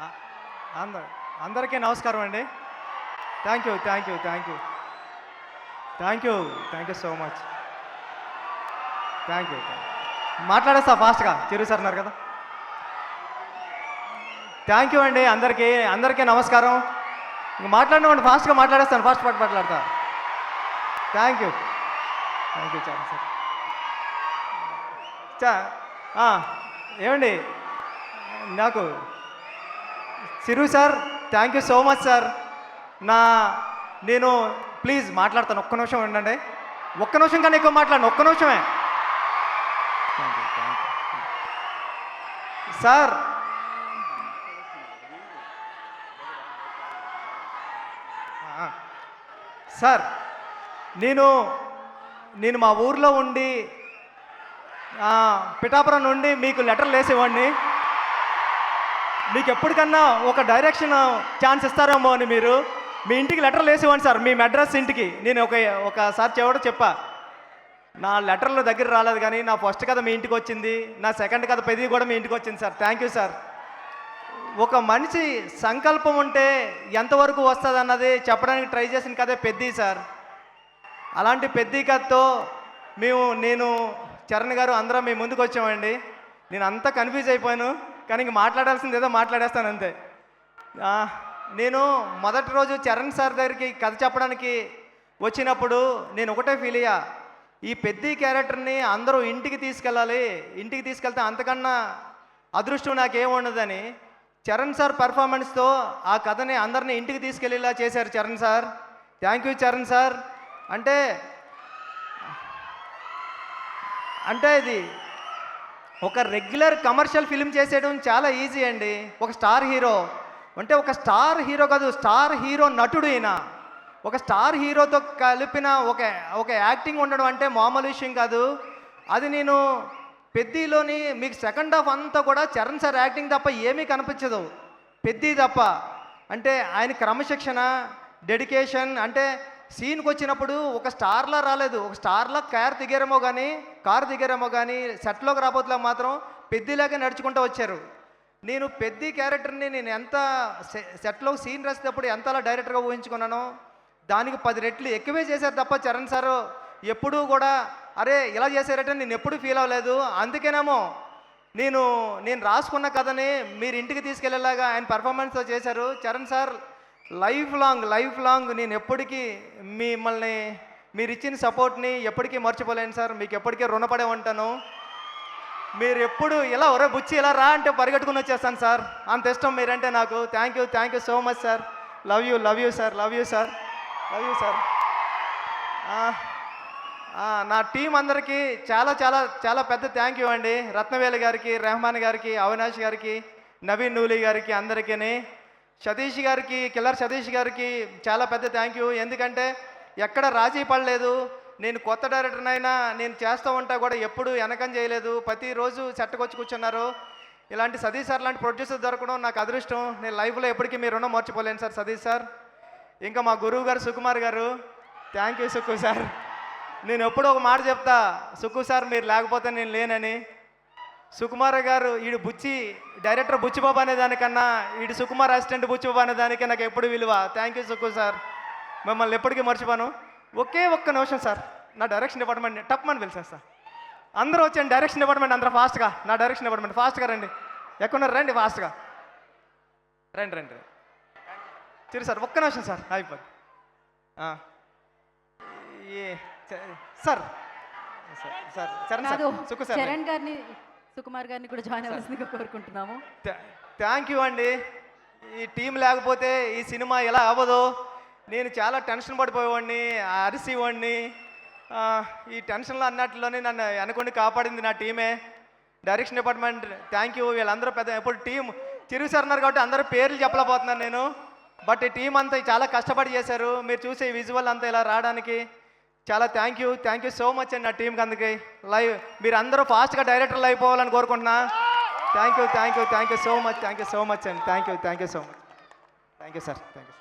అ- అందరు అందరికీ నమస్కారం అండి. Thank you, thank you, thank you, thank you, thank you so much. Thank you. మాట్లాడేస్తా ఫాస్ట్గా, చిరు సార్ ఉన్నారు కదా. థ్యాంక్ యూ అండి అందరికీ, అందరికీ నమస్కారం. ఇంక మాట్లాడినవ్వండి, ఫాస్ట్గా మాట్లాడేస్తాను, ఫాస్ట్ పాటు మాట్లాడతా. థ్యాంక్ యూ, థ్యాంక్ యూ చాలా సార్. ఏమండి నాకు Chiru sir, thank you so much sir. నేను ప్లీజ్ మాట్లాడతాను, ఒక్క నిమిషం ఉండండి. ఒక్క నిమిషం కన్నా ఎక్కువ మాట్లాడండి, ఒక్క నిమిషమే. Thank you, thank you sir. Sir నేను మా ఊర్లో ఉండి పిఠాపురం నుండి మీకు లెటర్లు వేసేవాడిని. మీకు ఎప్పటికన్నా ఒక డైరెక్షన్ ఛాన్స్ ఇస్తారేమో అని మీరు మీ ఇంటికి లెటర్లు వేసేవాడిని సార్, మీ అడ్రస్ ఇంటికి. నేను ఒకసారి చెప్పా, నా లెటర్లు దగ్గర రాలేదు కానీ నా ఫస్ట్ కథ మీ ఇంటికి వచ్చింది, నా సెకండ్ కథ పెద్దది కూడా మీ ఇంటికి వచ్చింది సార్. Thank you sir. ఒక మనిషి సంకల్పం ఉంటే ఎంతవరకు వస్తుంది అన్నది చెప్పడానికి ట్రై చేసిన కథే పెద్ది సార్. అలాంటి పెద్ది కథతో నేను చరణ్ గారు అందరం మీ ముందుకు వచ్చామండి. నేను అంతా కన్ఫ్యూజ్ అయిపోయాను, కానీ ఇంక మాట్లాడాల్సింది ఏదో మాట్లాడేస్తాను అంతే. నేను మొదటి రోజు చరణ్ సార్ దగ్గరికి కథ చెప్పడానికి వచ్చినప్పుడు నేను ఒకటే ఫీల్ అయ్యా, ఈ పెద్ది క్యారెక్టర్ని అందరూ ఇంటికి తీసుకెళ్ళాలి, ఇంటికి తీసుకెళ్తే అంతకన్నా అదృష్టం నాకేముండదని. చరణ్ సార్ పెర్ఫార్మెన్స్తో ఆ కథని అందరినీ ఇంటికి తీసుకెళ్ళేలా చేశారు Charan sir. Thank you Charan sir. అంటే ఇది ఒక రెగ్యులర్ కమర్షియల్ ఫిల్మ్ చేసేయడం చాలా ఈజీ అండి. ఒక స్టార్ హీరో అంటే, ఒక స్టార్ హీరో కాదు, స్టార్ హీరో నటుడు ఈయన. ఒక స్టార్ హీరోతో కలిపిన ఒక యాక్టింగ్ ఉండడం అంటే మామూలు విషయం కాదు. అది నేను పెద్దిలోని మీకు సెకండ్ హాఫ్ అంతా కూడా చరణ్ సార్ యాక్టింగ్ తప్ప ఏమీ కనిపించదు, పెద్ది తప్ప. అంటే ఆయన క్రమశిక్షణ, డెడికేషన్. అంటే సీన్కి వచ్చినప్పుడు ఒక స్టార్లా రాలేదు, ఒక స్టార్లా కారు దిగారేమో కానీ సెట్లోకి రాబోతులా మాత్రం పెద్దిలాగే నడుచుకుంటూ వచ్చారు. నేను పెద్ది క్యారెక్టర్ని నేను ఎంత సెట్లో సీన్ రాసేటప్పుడు ఎంతలా డైరెక్టర్గా ఊహించుకున్నానో దానికి 10 రెట్లు ఎక్కువే చేశారు తప్ప చరణ్ సారు ఎప్పుడూ కూడా అరే ఇలా చేశారంటే నేను ఎప్పుడూ ఫీల్ అవ్వలేదు. అందుకేనేమో నేను రాసుకున్న కథని మీరు ఇంటికి తీసుకెళ్లేలాగా ఆయన పర్ఫార్మెన్స్తో చేశారు. చరణ్ సార్ లైఫ్ లాంగ్ నేను ఎప్పటికీ మిమ్మల్ని, మీరు ఇచ్చిన సపోర్ట్ని ఎప్పటికీ మర్చిపోలేను సార్. మీకు ఎప్పటికీ రుణపడే ఉంటాను. మీరు ఎప్పుడు ఇలా ఒరే బుచ్చి ఇలా రా అంటే పరిగెట్టుకుని వచ్చేస్తాను సార్, అంత ఇష్టం మీరంటే నాకు. Thank you so much sir. Love you sir. నా టీం అందరికీ చాలా చాలా చాలా పెద్ద థ్యాంక్ యూ అండి. రత్నవేలు గారికి, రెహమాన్ గారికి, అవినాష్ గారికి, నవీన్ నూలి గారికి, అందరికీ. సతీష్ గారికి, కిల్లర్ సతీష్ గారికి చాలా పెద్ద థ్యాంక్ యూ. ఎందుకంటే ఎక్కడ రాజీ పడలేదు. నేను కొత్త డైరెక్టర్నైనా నేను చేస్తూ ఉంటా కూడా ఎప్పుడు వెనకం చేయలేదు, ప్రతిరోజు సెట్కొచ్చి కూర్చున్నారు. ఇలాంటి సతీష్ సార్ లాంటి ప్రొడ్యూసర్ దొరకడం నాకు అదృష్టం. నేను లైఫ్లో ఎప్పటికీ మీ రుణం మర్చిపోలేను సార్ సతీష్ సార్. ఇంకా మా గురువు గారు సుకుమార్ గారు, థ్యాంక్ యూ సుక్కు సార్. నేను ఎప్పుడో ఒక మాట చెప్తా, సుక్కు సార్ మీరు లేకపోతే నేను లేనని. సుకుమార్ గారు ఈడు డైరెక్టర్ బుచ్చిబాబు అనే దానికన్నా ఈడు సుకుమార్ అసిస్టెంట్ బుచ్చిబాబు అనే దానికి నాకు ఎప్పుడు విలువ. థ్యాంక్ యూ సుక్కు సార్, మిమ్మల్ని ఎప్పటికీ మర్చిపోను. ఒక్క నిమిషం సార్, నా డైరెక్షన్ డిపార్ట్మెంట్ టప్మని పిలిచేస్తా. అందరూ వచ్చాను డైరెక్షన్ డిపార్ట్మెంట్, అందరూ ఫాస్ట్గా. నా డైరెక్షన్ డిపార్ట్మెంట్ ఫాస్ట్గా రండి, ఎక్కడున్నారు రండి ఫాస్ట్గా రండి. చిరు సార్ ఒక్క నిమిషం సార్ అయిపోద్ది. సార్ చరణ్ గారిని, సుకుమార్ గారిని కూడా జాయిన్ అవ్వాల్సిందిగా కోరుకుంటున్నాము. థ్యాంక్ యూ అండి. ఈ టీం లేకపోతే ఈ సినిమా ఎలా అవ్వదు. నేను చాలా టెన్షన్ పడిపోయేవాడిని, అరిసేవాడిని. ఈ టెన్షన్లో అన్నట్లోనే నన్ను అనుకుని కాపాడింది నా టీమే, డైరెక్షన్ డిపార్ట్మెంట్. Thank you. వీళ్ళందరూ ఎప్పుడు టీం చిరు సార్ ఉన్నారు కాబట్టి అందరూ పేర్లు చెప్పలేకపోతున్నాను నేను. బట్ ఈ టీం అంతా చాలా కష్టపడి చేశారు. మీరు చూసే విజువల్ అంతా ఇలా రావడానికి చాలా థ్యాంక్ యూ సో మచ్ అండి నా టీంకి. అందుకే మీరు అందరూ ఫాస్ట్గా డైరెక్టర్లు అయిపోవాలని కోరుకుంటున్నా. థ్యాంక్ యూ సో మచ్ అండి. Thank you so much. Thank you sir. Thank you.